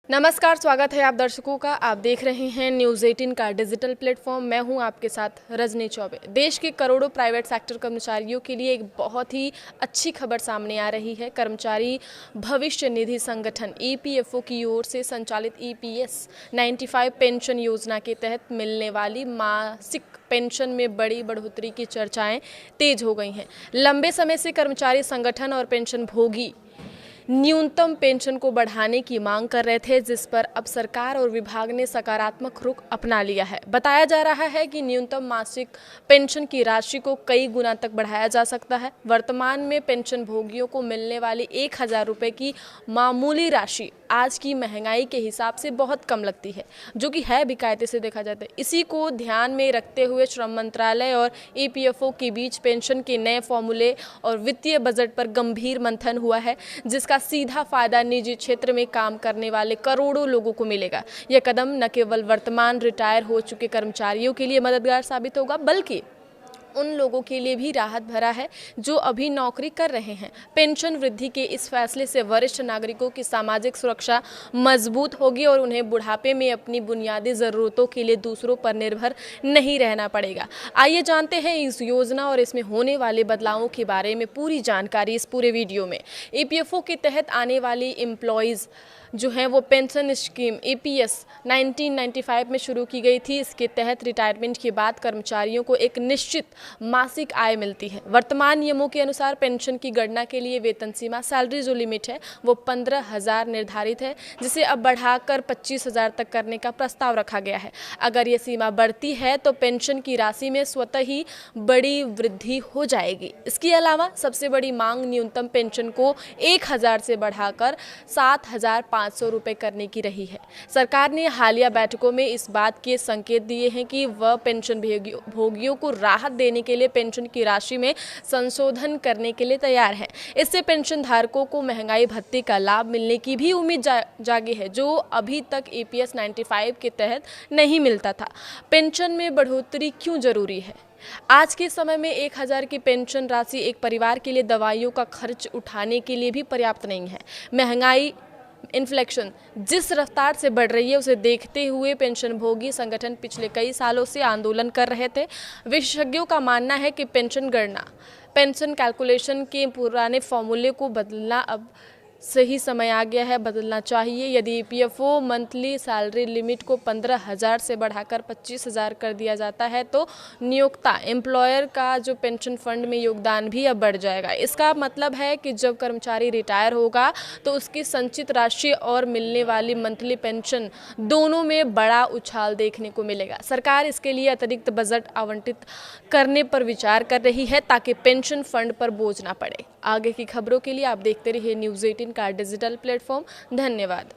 नमस्कार, स्वागत है आप दर्शकों का। आप देख रहे हैं न्यूज़ 18 का डिजिटल प्लेटफॉर्म। मैं हूं आपके साथ रजनी चौबे। देश के करोड़ों प्राइवेट सेक्टर कर्मचारियों के लिए एक बहुत ही अच्छी खबर सामने आ रही है। कर्मचारी भविष्य निधि संगठन ईपीएफओ की ओर से संचालित ईपीएस 95 पेंशन योजना के तहत मिलने वाली मासिक पेंशन में बड़ी बढ़ोतरी की चर्चाएं तेज हो गई हैं। लंबे समय से कर्मचारी संगठन और पेंशन भोगी न्यूनतम पेंशन को बढ़ाने की मांग कर रहे थे, जिस पर अब सरकार और विभाग ने सकारात्मक रुख अपना लिया है। बताया जा रहा है कि न्यूनतम मासिक पेंशन की राशि को कई गुना तक बढ़ाया जा सकता है। वर्तमान में पेंशन भोगियों को मिलने वाली 1,000 रुपये की मामूली राशि आज की महंगाई के हिसाब से बहुत कम लगती है, जो कि है भी कायदे से देखा जाता है। इसी को ध्यान में रखते हुए श्रम मंत्रालय और ईपीएफओ के बीच पेंशन के नए फॉर्मूले और वित्तीय बजट पर गंभीर मंथन हुआ है, जिसका सीधा फायदा निजी क्षेत्र में काम करने वाले करोड़ों लोगों को मिलेगा। यह कदम न केवल वर्तमान रिटायर हो चुके कर्मचारियों के लिए मददगार साबित होगा, बल्कि उन लोगों के लिए भी राहत भरा है जो अभी नौकरी कर रहे हैं। पेंशन वृद्धि के इस फैसले से वरिष्ठ नागरिकों की सामाजिक सुरक्षा मजबूत होगी और उन्हें बुढ़ापे में अपनी बुनियादी ज़रूरतों के लिए दूसरों पर निर्भर नहीं रहना पड़ेगा। आइए जानते हैं इस योजना और इसमें होने वाले बदलावों के बारे में पूरी जानकारी इस पूरे वीडियो में। ईपीएफओ के तहत आने वाली एम्प्लॉयज़ जो है वो पेंशन स्कीम ईपीएस 1995 में शुरू की गई थी। इसके तहत रिटायरमेंट के बाद कर्मचारियों को एक निश्चित मासिक आय मिलती है। वर्तमान नियमों के अनुसार पेंशन की गणना के लिए वेतन सीमा सैलरी जो लिमिट है वो 15,000 निर्धारित है, जिसे अब बढ़ाकर 25,000 तक करने का प्रस्ताव रखा गया है। अगर ये सीमा बढ़ती है तो पेंशन की राशि में स्वतः ही बड़ी वृद्धि हो जाएगी। इसके अलावा सबसे बड़ी मांग न्यूनतम पेंशन को 1,000 से बढ़ाकर 7,500 रुपये करने की रही है। सरकार ने हालिया बैठकों में इस बात के संकेत दिए हैं कि वह पेंशन भोगियों को राहत देने के लिए पेंशन की राशि में संशोधन करने के लिए तैयार है। इससे पेंशन धारकों को महंगाई भत्ते का लाभ मिलने की भी उम्मीद जागी है, जो अभी तक ईपीएस 95 के तहत नहीं मिलता था। पेंशन में बढ़ोतरी क्यों जरूरी है? आज के समय में 1,000 की पेंशन राशि एक परिवार के लिए दवाइयों का खर्च उठाने के लिए भी पर्याप्त नहीं है। महंगाई इन्फ्लेशन जिस रफ्तार से बढ़ रही है, उसे देखते हुए पेंशनभोगी संगठन पिछले कई सालों से आंदोलन कर रहे थे। विशेषज्ञों का मानना है कि पेंशन गणना, पेंशन कैलकुलेशन के पुराने फॉर्मूले को बदलना अब सही समय आ गया है, बदलना चाहिए। यदि ईपीएफओ मंथली सैलरी लिमिट को 15,000 से बढ़ाकर 25,000 कर दिया जाता है तो नियोक्ता एम्प्लॉयर का जो पेंशन फंड में योगदान भी अब बढ़ जाएगा। इसका मतलब है कि जब कर्मचारी रिटायर होगा तो उसकी संचित राशि और मिलने वाली मंथली पेंशन दोनों में बड़ा उछाल देखने को मिलेगा। सरकार इसके लिए अतिरिक्त बजट आवंटित करने पर विचार कर रही है ताकि पेंशन फंड पर बोझ ना पड़े। आगे की खबरों के लिए आप देखते रहिए न्यूज़ 18 का डिजिटल प्लेटफॉर्म। धन्यवाद।